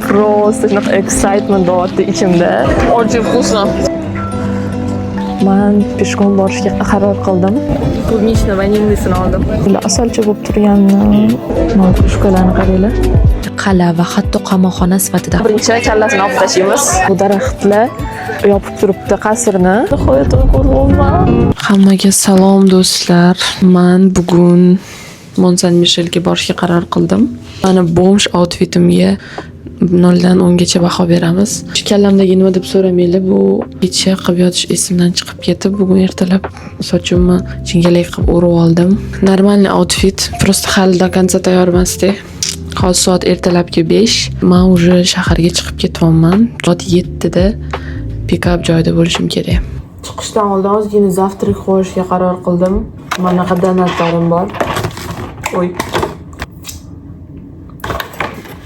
Просто shunaqa excitement bo'lyapti ichimda. Очень вкусно. Men peshkom borishga qaror qildim. Клубнично vanillisini oldim. Bular asalcha bo'lib turganini, mana pushkalarni qaranglar. Qal'a va hatto qamoqxona sifatida Birinchi kallasini olib tashlaymiz. Bu daraxtlar yopib turibdi qasrni. Nihoyat ko'ryapman. Hammaga salom do'stlar. Men bugun Mont-Saint-Michelga borishga qaror qildim. Mana bomsh outfitimga 0 dan 10 gacha baho beramiz. Kallamdagi nima deb so'ramanglar, bu kecha qilib yotish esimdan chiqib ketib, bugun ertalab sochimni jingalak qilib o'rib oldim. Normalniy outfit, просто hali до конца tayyor emasdi. Hozir soat ertalabki 5. Men уже shaharga chiqib ketyapman. Soat 7 da pick-up joyida bo'lishim kerak. Chiqishdan oldin ozgina zavtrak qo'yishga qaror qildim. Mana bunaqa donatlarim bor. Oy.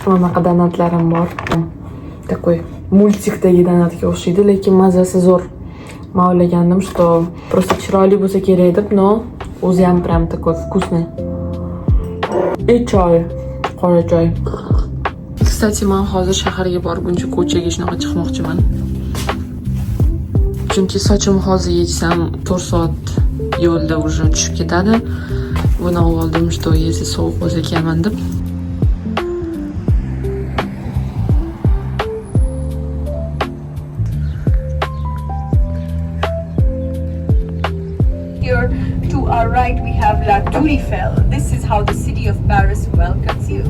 Mana bunaqa donatlarim bor. Такой multikdagi donatga o'xshaydi, lekin mazasi zo'r. Men o'ylagandim, что просто chiroyli bo'lsa kerak deb, но o'zi ham прям такой вкусный. И choy, qora choy. Kстати, men hozir shaharga borguncha ko'chaga shunaqa chiqmoqchiman. Chunki sochim hozir yechsam 4 soat yo'lda уже tushib ketadi. Buni oldim, что если sovuq bo'lsa kiyman deb. Here to our right we have La Tour Eiffel. This is how the city of Paris welcomes you.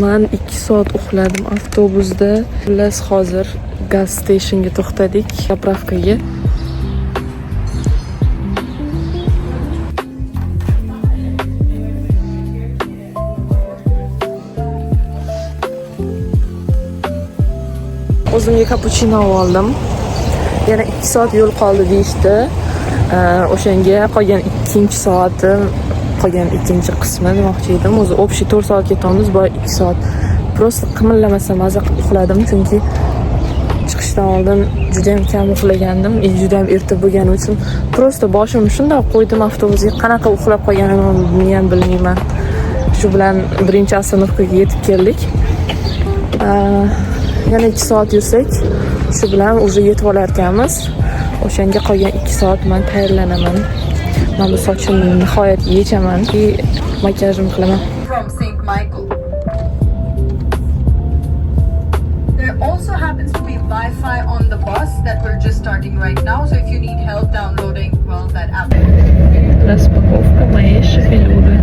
Men 2 soat uxladim avtobusda. Xullas hozir gas stationga to'xtadik, zapravkaga. O'zimga cappuccino oldim. Yana 2 soat yo'l qoldi deyishdi. O'shanga qolgan 2-soati, qolgan 2-qismi demoqchi edim. O'zi общий 4 soat ketamiz, boya 2 soat. Просто qimirlamasam maza qilib uxladim, chunki chiqishdan oldin juda ham kam uxlagandim. Juda ham erta bo'lgani uchun просто boshimni shunday qo'ydim avtobusga. Qanaqa uxlab qolganimni ham bilmayman. Shu bilan birinchi oстановkaga yetib keldik. Yana 2 soat yursak, shu bilan уже yetib olar ekanmiz. O'shanga qolgan 2 soat men tayyorlanaman. Men bu sochimni nihoyat yechaman, makiyajim qilaman. From St. Michael. There also happens to be Wi-Fi on the bus that we're just starting right now. So if you need help downloading, well, that app. Распаковка моей шевелюры.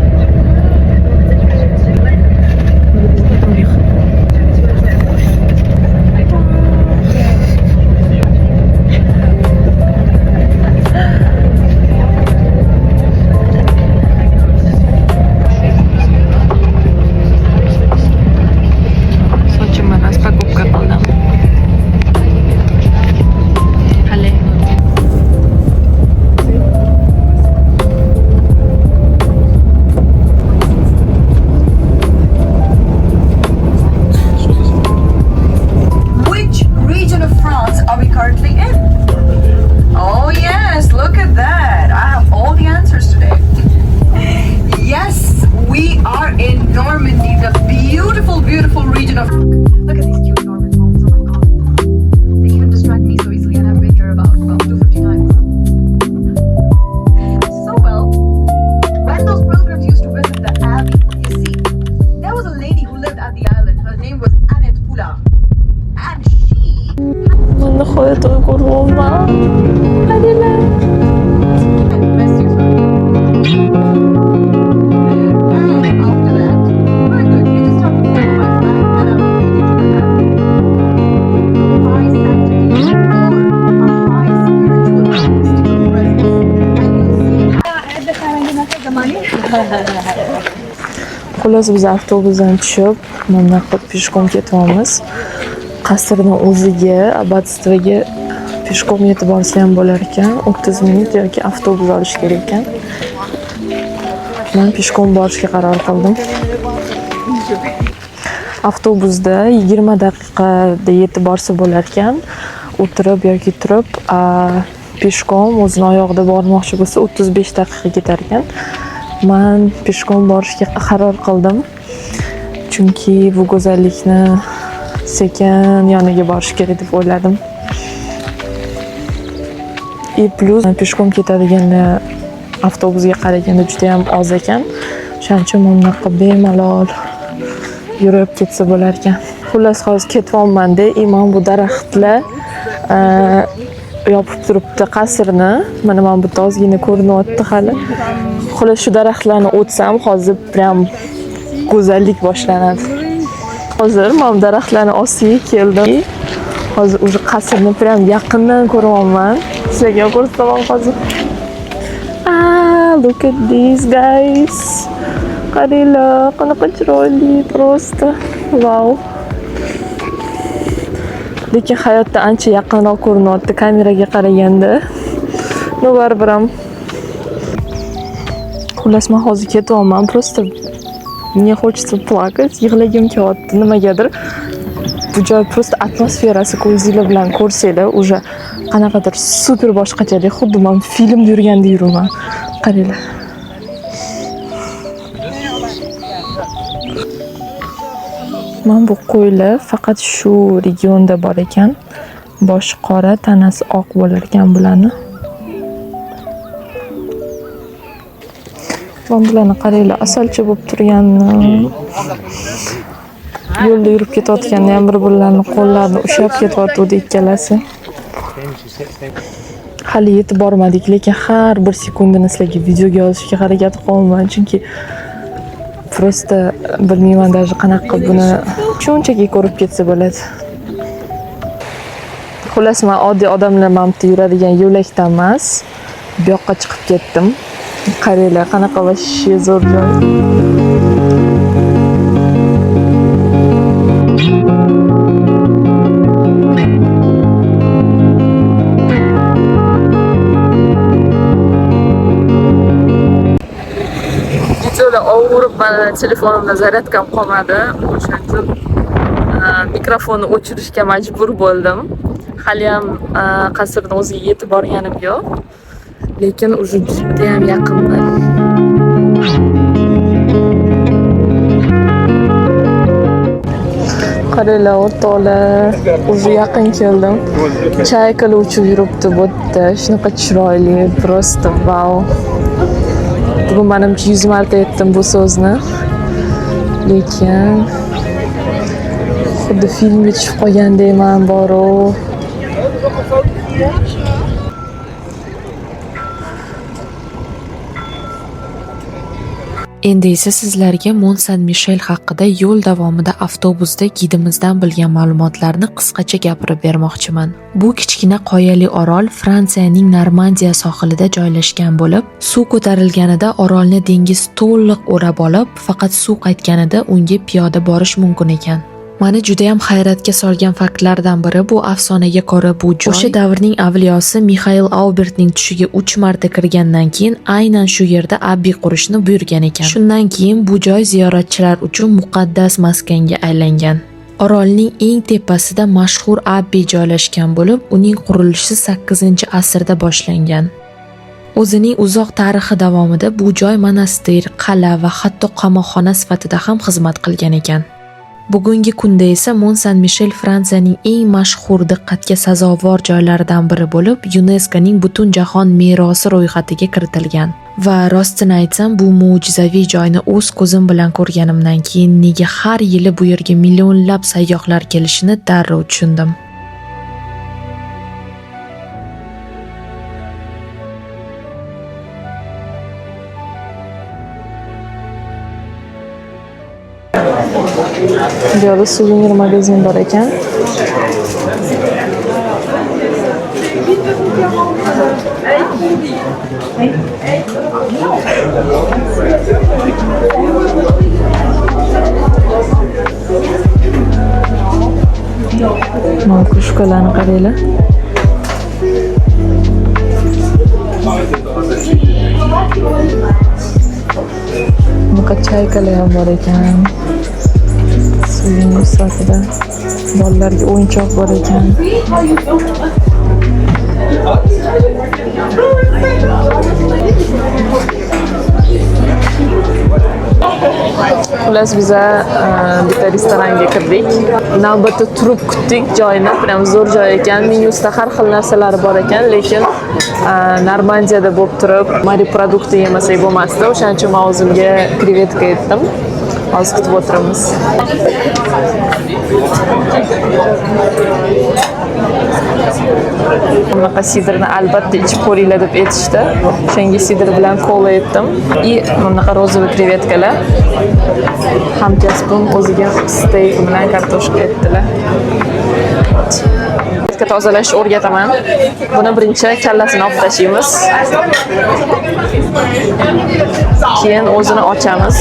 Nihoyat ko'ryapman. Hadilar. Xullas biz avtobusdan tushib, mana qilib peshkom ketyapmiz. Qasrning o'ziga, abbatstvaga peshkom yetib borsa bo'lar ekan. 30 minut yoki avtobus olish kerak ekan. Men peshkom borishga qaror qildim. Avtobusda 20 daqiqada yetib borsa bo'lar ekan. O'tirib yoki turib, peshkom o'zini oyog'ida bormoqchi bo'lsa 35 daqiqa ketar ekan. Men peshkom borishga qaror qildim. chunki bu go'zallikni sekin yoniga borish kerak deb o'yladim. И plus peshkom ketadiganlar avtobusga qaraganda juda ham oz ekan. Shuning uchun bunaqa bemalol yurib ketsa bo'lar ekan. Xullas hozir ketyapman-da, men bu daraxtlar yopib turibdi qasrni. Mana men bu ozgina ko'rinyapti hali. Xullas shu daraxtlarni o'tsam, hozir prям go'zallik boshlanadi. Hozir men daraxtlarning ostiga keldim. Hozir o'sha qasrni prям yaqindan ko'ryapman. Sizlarga ko'rsataman hozir. Look at these guys. Qaranglar, qanaqa chiroyli, просто. Wow. Lekin hayotda ancha yaqinroq ko'rinyapti kameraga qaraganda. No baribir ham. Xullas men hozir ketyapman, просто мне хочется плакать, yig'lagim kelyapti nimagadir. Bu joy просто atmosferasi ko'zinglar bilan ko'rsanglar, уже qanaqadir super boshqachalik, xuddi men filmda yurganda yuraman. Qaranglar. Men bu qo'ylar faqat shu regionda bor ekan. Boshi qora, tanasi oq bo'lar ekan bularni. Men bularni qaranglar, asalchi bo'lib turganini. Yo'lda yurib ketayotganda ham bir-birlarini qo'llarini ushlab ketyapti ikkalasi. Hali yetib bormadik, lekin har bir sekundini sizlarga videoga olishga harakat qilaman, chunki просто bilmayman даже qanaqa buni shunchaki ko'rib ketsa bo'ladi. Xullas men oddiy odamlar mamta yuradigan yo'lakdan emas, bu yoqqa chiqib ketdim. Qaranglar, qanaqa vashshe zo'r joy. O'rib mana telefonimda zaryadkam qolmadi. O'shaning uchun mikrofonni o'chirishga majbur bo'ldim. Hali ham qasrning o'ziga yetib borganim yo'q. Lekin уже juda ham yaqinman. Qaranglar, o'rtoqlar, уже yaqin keldim. Chaykalar uchib yuribdi bu yerda. Shunaqa chiroyli, просто wow. Bugun menimcha 100 marta aytdim bu so'zni. Lekin xuddi filmga tushib qolgandayman bor-u. Endi esa sizlarga Mont Saint-Michel haqida yo'l davomida avtobusda gidimizdan bilgan ma'lumotlarni qisqacha gapirib bermoqchiman. Bu kichkina qoyali orol Fransiyaning Normandiya sohilida joylashgan bo'lib, suv ko'tarilganida orolni dengiz to'liq o'rab olib, faqat suv qaytganida unga piyoda borish mumkin ekan. Meni juda ham hayratga solgan faktlardan biri bu afsonaga ko'ra bu joy o'sha davrning avliyosi Mixail Aubertning tushiga 3 marta kirgandan keyin aynan shu yerda abbey qurishni buyurgan ekan. Shundan keyin bu joy ziyoratchilar uchun muqaddas maskanga aylangan. Orolning eng tepasida mashhur abbey joylashgan bo'lib, uning qurilishi 8-asrda boshlangan. O'zining uzoq tarixi davomida bu joy monastir, qal'a va hatto qamoqxona sifatida ham xizmat qilgan ekan. Bugungi kunda esa Mont Saint-Michel Fransiyaning eng mashhur diqqatga sazovor joylaridan biri bo'lib, UNESCOning butun jahon merosi ro'yxatiga kiritilgan. Va rostini aytsam, bu mo'jizaviy joyni o'z ko'zim bilan ko'rganimdan keyin nega har yili bu yerga millionlab sayyohlar kelishini darrov tushundim. Bu yerda suvenir magazin bor ekan. Mana kushkalarni qaranglar. Bunaqa chaykalar ham bor ekan. Suyungi sifatida bolalarga o'yinchoq bor ekan. Xullas biza bitta restoranga kirdik. Navbatda turib kutdik joyni. Prям zo'r joy ekan. Menyusida har xil narsalar bor ekan, lekin Normandiyada bo'lib turib, moreprodukti yemasak bo'lmasdi. O'shaning uchun men o'zimga krevetka etdim. Hozir kutib o'tiramiz. Bunaqa sidrni albatta ichib ko'ringlar deb aytishdi. O'shanga sidr bilan kola etdim. И bunaqa rozовый krevetkalar. Hamkasbim o'ziga steyk bilan kartoshka etdilar. Tozalashni o'rgataman. Buni birinchi kallasini olib tashlaymiz. Keyin o'zini ochamiz.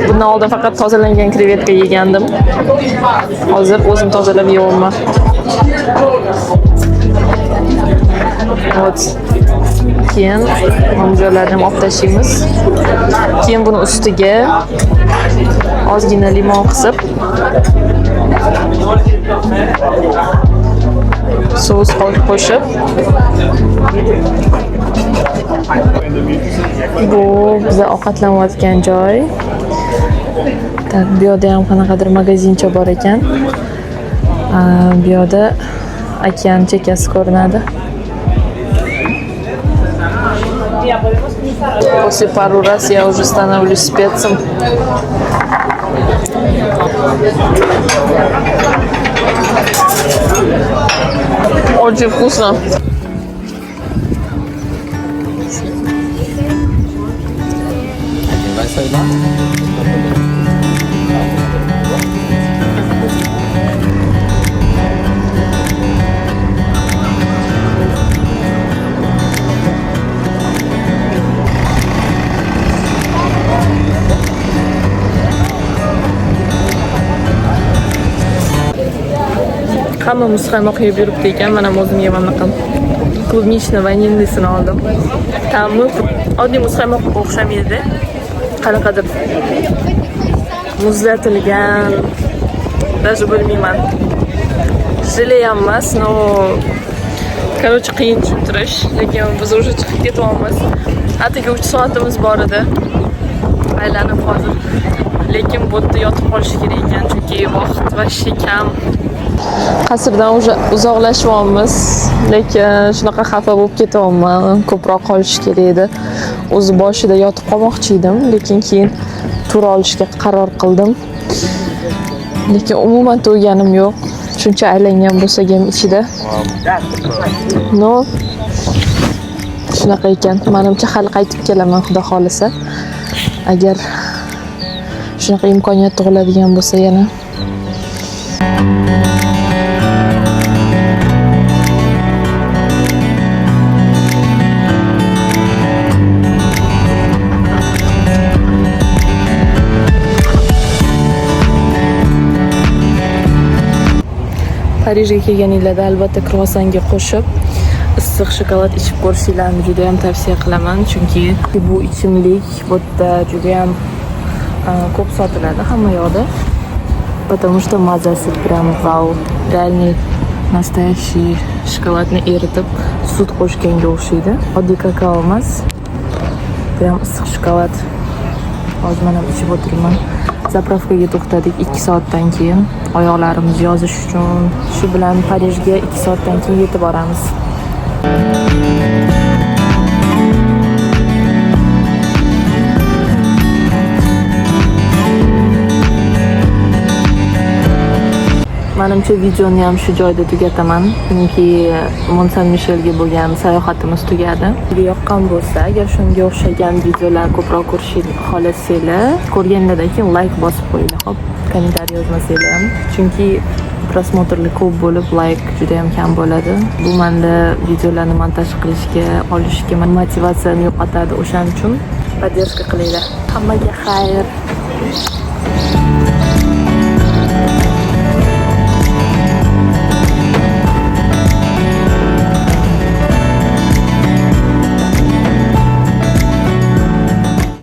Bundan oldin faqat tozalangan krevetka yegandim. Hozir o'zim tozalab yeyapman. Keyin momjolarni ham olib tashlaymiz. Keyin buni ustiga ozgina limon qisib sos qo'shib bu biza ovqatlanayotgan joy. Bu yerda ham qanaqadir magazincha bor ekan. Bu yerda okean chekkasi ko'rinadi. После пару раз я уже становлюсь спецом. Очень вкусно. Hamma muzqaymoq yeb yuribdi ekan, men ham o'zim yeyman qilib. Klubnichni vanillisini oldim. Ta'mi oddiy muzqaymoqqa o'xshamaydi. Qanaqadir muzlatilgan, даже bilmayman. Jile ham emas, no. Короче, qiyin tushuntirish, lekin biz уже chiqib ketyapmiz. Atigi 3 soatimiz bor edi. Aylanib hozir. Lekin bu yerda yotib qolish kerak ekan, chunki vaqt vashshi kam. Qasrdan uzoqlashyapmiz, lekin shunaqa xafa bo'lib ketyapman. Ko'proq qolish kerak edi. O'zi boshida yotib qolmoqchi edim, lekin keyin tur olishga qaror qildim. Lekin umuman to'yganim yo'q. Shuncha aylangan bo'lsa ham ichida. No. Shunaqa ekan. Menimcha hali qaytib kelaman, xudo xolisa. Agar shunaqa imkoniyat tug'iladigan bo'lsa yana. Parijga kelganinglarda albatta kruvasanga qo'shib issiq shokolad ichib ko'rishinglarni juda ham tavsiya qilaman, chunki bu ichimlik bu yerda juda ham ko'p sotiladi hamma yoqda. Потому что mazasi прям vau, реальный настоящий shokoladni eritib sut qo'shganga o'xshaydi. Oddiy kakao emas, прям issiq shokolad. Hozir mana ichib o'tiraman. Zapravkaga to'xtadik 2 soatdan keyin. Oyoqlarimizni yozish uchun. Shu bilan Parijga 2 soatdan keyin yetib boramiz. Menimcha videoni ham shu joyda tugataman, chunki Mont Saint-Michelga bo'lgan sayohatimiz tugadi. Sizga yoqqan bo'lsa, agar shunga o'xshagan videolar ko'proq ko'rishni xohlasanglar, ko'rganlardan keyin like bosib qo'yinglar, xo'p, kommentariy yozmasanglar ham, chunki prosmotrlar ko'p bo'lib, like juda ham kam bo'ladi. Bu menda videolarni montaj qilishga, olishga motivatsiyani yo'qotadi. O'shaning uchun podдержка qilinglar. Hammaga xayr.